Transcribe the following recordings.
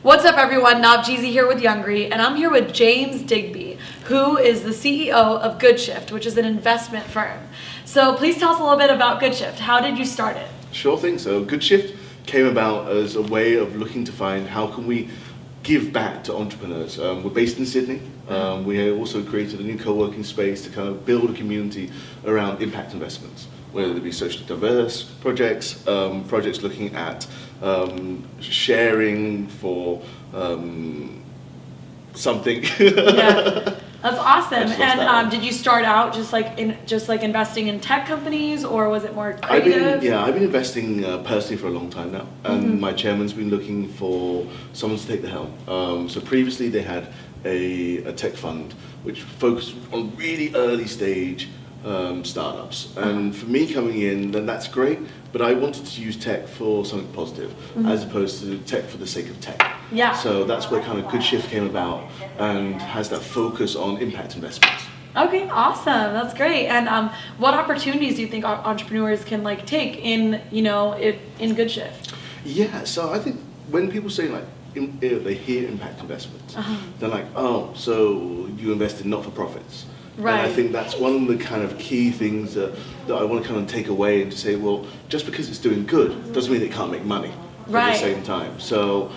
What's up, everyone? Navjeezy here with Youngry, and I'm here with James Digby, who is the CEO of Good Shift, which is an investment firm. So please tell us a little bit about Good Shift. How did you start it? Sure thing. So Good Shift came about as a way of looking to find how can we give back to entrepreneurs. We're based in Sydney. We also created a new co-working space to kind of build a community around impact investments, whether it be socially diverse projects, projects looking at sharing for something. Yeah, that's awesome. And did you start out just like investing in tech companies, or was it more creative? I've been investing personally for a long time now, and my chairman's been looking for someone to take the helm. So previously they had a tech fund which focused on really early stage startups, and for me coming in, then that's great, but I wanted to use tech for something positive as opposed to tech for the sake of tech. Yeah. So that's where kind of Good Shift came about and has that focus on impact investments. Okay, awesome. That's great. And what opportunities do you think entrepreneurs can take in Good Shift? Yeah, so I think when people say they hear impact investments, they're like, oh, so you invest in not-for-profits. Right. And I think that's one of the kind of key things that I want to kind of take away and to say, well, just because it's doing good doesn't mean it can't make money at the same time. So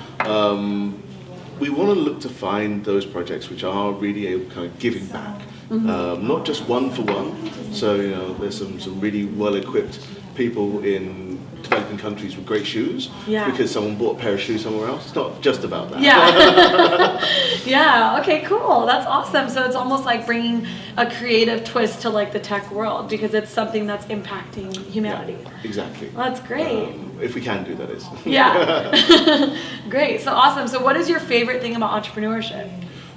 we want to look to find those projects which are really able kind of giving back, not just one for one. So there's some really well-equipped people in developing countries with great shoes because someone bought a pair of shoes somewhere else. It's not just about that. Yeah. Yeah. Okay, cool. That's awesome. So it's almost like bringing a creative twist to the tech world because it's something that's impacting humanity. Yeah, exactly. Well, that's great. If we can do that is. Yeah. Great. So awesome. So what is your favorite thing about entrepreneurship?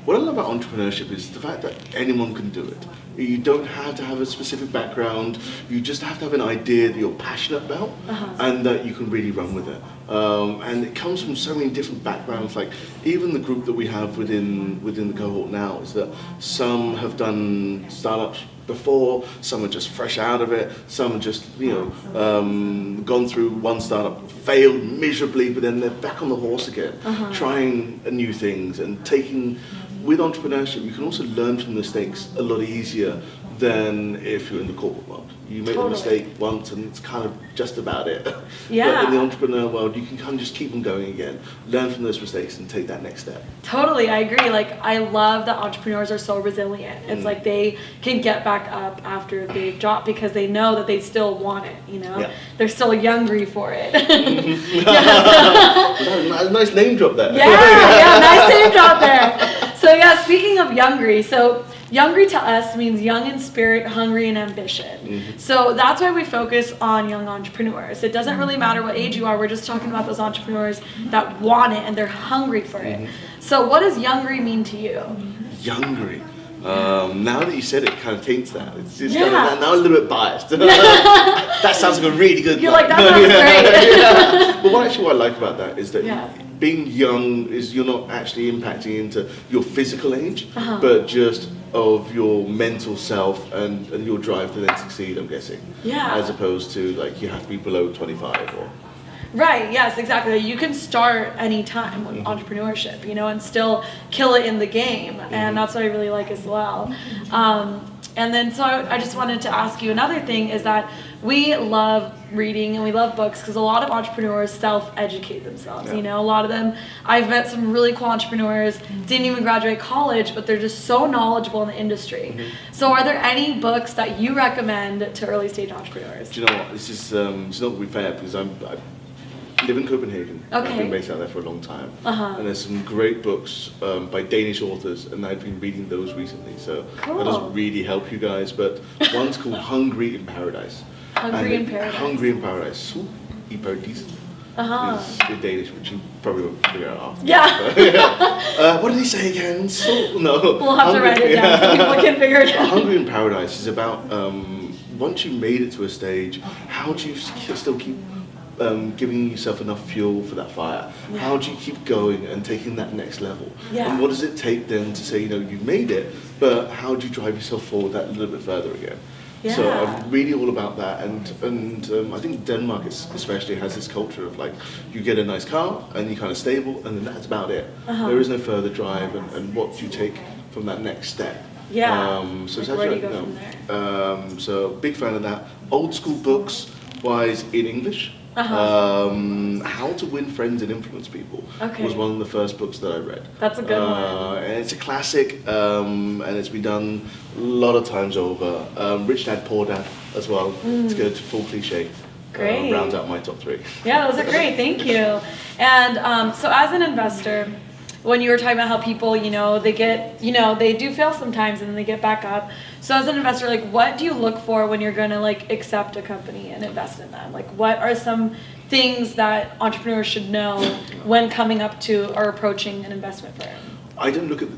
What I love about entrepreneurship is the fact that anyone can do it. You don't have to have a specific background. You just have to have an idea that you're passionate about and that you can really run with it. And it comes from so many different backgrounds. Like even the group that we have within the cohort now is that some have done startups before, some are just fresh out of it, some have just gone through one startup, failed miserably, but then they're back on the horse again, trying new things and taking. With entrepreneurship, you can also learn from mistakes a lot easier than if you're in the corporate world. You make a mistake once and it's kind of just about it. Yeah. But in the entrepreneur world, you can kind of just keep them going again, learn from those mistakes and take that next step. Totally, I agree. I love that entrepreneurs are so resilient. It's like they can get back up after they've dropped because they know that they still want it, Yeah. They're still Youngry for it. Nice name drop there. Yeah, nice name drop there. So speaking of Youngry, so Youngry to us means young in spirit, hungry in ambition. So that's why we focus on young entrepreneurs. It doesn't really matter what age you are, we're just talking about those entrepreneurs that want it and they're hungry for it. So what does Youngry mean to you? Youngry. Now that you said it, kind of taints that. It's kind of now a little bit biased. That sounds like a really good. You're like, that sounds great. But what I like about that is that being young is you're not actually impacting into your physical age, but just of your mental self and your drive to then succeed, I'm guessing. Yeah. As opposed to you have to be below 25 or. Right, yes, exactly. You can start any time with entrepreneurship, and still kill it in the game. And that's what I really like as well. And then so I just wanted to ask you another thing is that we love reading and we love books because a lot of entrepreneurs self-educate themselves. A lot of them, I've met some really cool entrepreneurs, didn't even graduate college, but they're just so knowledgeable in the industry. So are there any books that you recommend to early stage entrepreneurs? Do you know what? This is it's not going to be fair because I live in Copenhagen. Okay. I've been based out there for a long time. And there's some great books by Danish authors, and I've been reading those recently. So that doesn't really help you guys. But one's called Hungry in Paradise. Hungry in Paradise. Hungry in Paradise. I Paradis. Is in Danish, which you probably won't figure out after. Yeah. What did he say again? No. We'll have to write it down so people can figure it out. Hungry in Paradise is about once you made it to a stage, how do you still keep giving yourself enough fuel for that fire? How do you keep going and taking that next level? And what does it take then to say, you've made it, but how do you drive yourself forward that little bit further again? Yeah. So I'm really all about that, and I think Denmark especially has this culture of like, you get a nice car and you're kind of stable, and then that's about it. There is no further drive, and what do you take from that next step? Yeah. So it's Like, where do actually, you go from there? so big fan of that. Old school books wise in English. How to Win Friends and Influence People was one of the first books that I read. That's a good one. And it's a classic, and it's been done a lot of times over. Rich Dad, Poor Dad as well. It's good, full cliche. Great. Rounds out my top 3. Yeah, those are great. Thank you. And so as an investor, when you were talking about how people, they get, they do fail sometimes and then they get back up. So as an investor, like, what do you look for when you're going to like accept a company and invest in them? Like, what are some things that entrepreneurs should know when coming up to or approaching an investment firm? I don't look at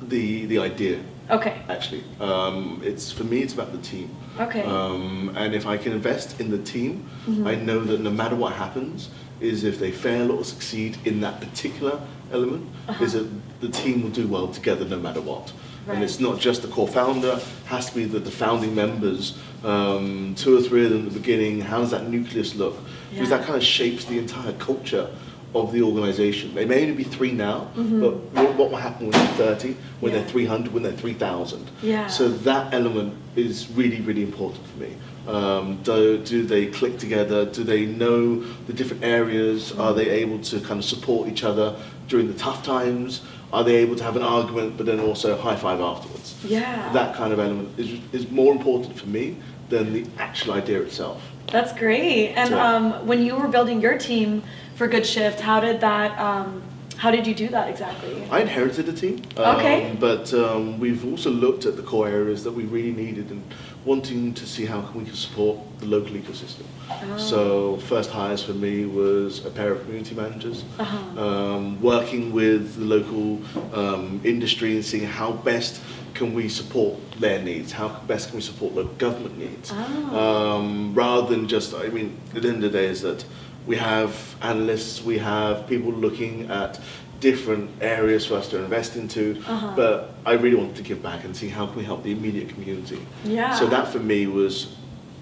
the idea. Okay. Actually, for me, it's about the team. Okay. And if I can invest in the team, I know that no matter what happens, is if they fail or succeed in that particular element, is that the team will do well together no matter what. Right. And it's not just the core founder, has to be the founding members, 2 or 3 of them at the beginning. How does that nucleus look? Because that kind of shapes the entire culture of the organization. They may only be 3 now, but what will happen when they're 30, when they're 300, when they're 3,000? Yeah. So that element is really, really important for me. Do they click together? Do they know the different areas? Are they able to kind of support each other during the tough times? Are they able to have an argument but then also high five afterwards? Yeah. That kind of element is more important for me than the actual idea itself. That's great. And when you were building your team for Good Shift, how did you do that exactly? I inherited a team, but we've also looked at the core areas that we really needed and wanting to see how we can support the local ecosystem. So first hires for me was a pair of community managers, working with the local industry and seeing how best can we support their needs, how best can we support local government needs, rather than just, at the end of the day is that we have analysts, we have people looking at different areas for us to invest into, but I really wanted to give back and see how can we help the immediate community. Yeah. So that for me was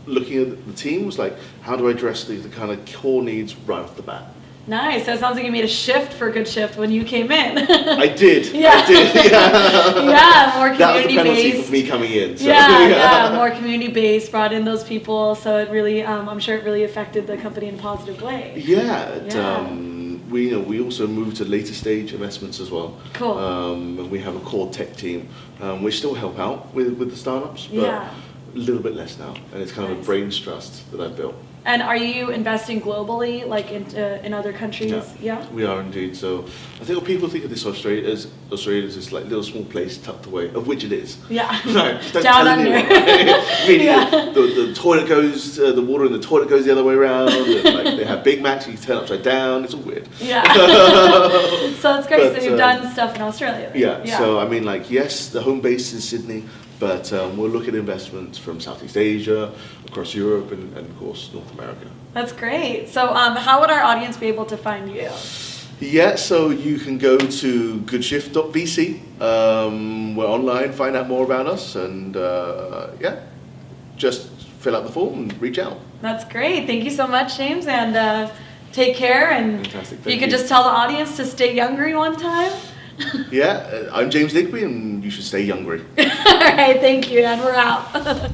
looking at the team, was like, how do I address the kind of core needs right off the bat? Nice. So it sounds like you made a shift for Good Shift when you came in. I did. Yeah. I did. Yeah. Yeah, more community-based. That was the penalty for me coming in. So. Yeah, more community-based, brought in those people, so it really, I'm sure it really affected the company in a positive way. We also moved to later stage investments as well. Cool. And we have a core tech team, which still help out with the startups, but a little bit less now. And it's kind of a brains trust that I've built. And are you investing globally, like in other countries? Yeah. We are indeed. So I think what people think of Australia as this like little small place tucked away, of which it is. Yeah. Right, just don't Down tell under. anyone. Right? The toilet goes, the water in the toilet goes the other way around. And, like, they have Big Macs, you turn upside down. It's all weird. Yeah. So that's great. So you've done stuff in Australia. Yeah. So yes, the home base is Sydney. But we'll look at investments from Southeast Asia, across Europe, and of course, North America. That's great. So how would our audience be able to find you? Yeah, so you can go to goodshift.vc. We're online, find out more about us, and just fill out the form and reach out. That's great. Thank you so much, James, and take care. And Fantastic. you could just tell the audience to stay Youngry one time. Yeah, I'm James Digby, and you should stay Youngry. All right, thank you, and we're out.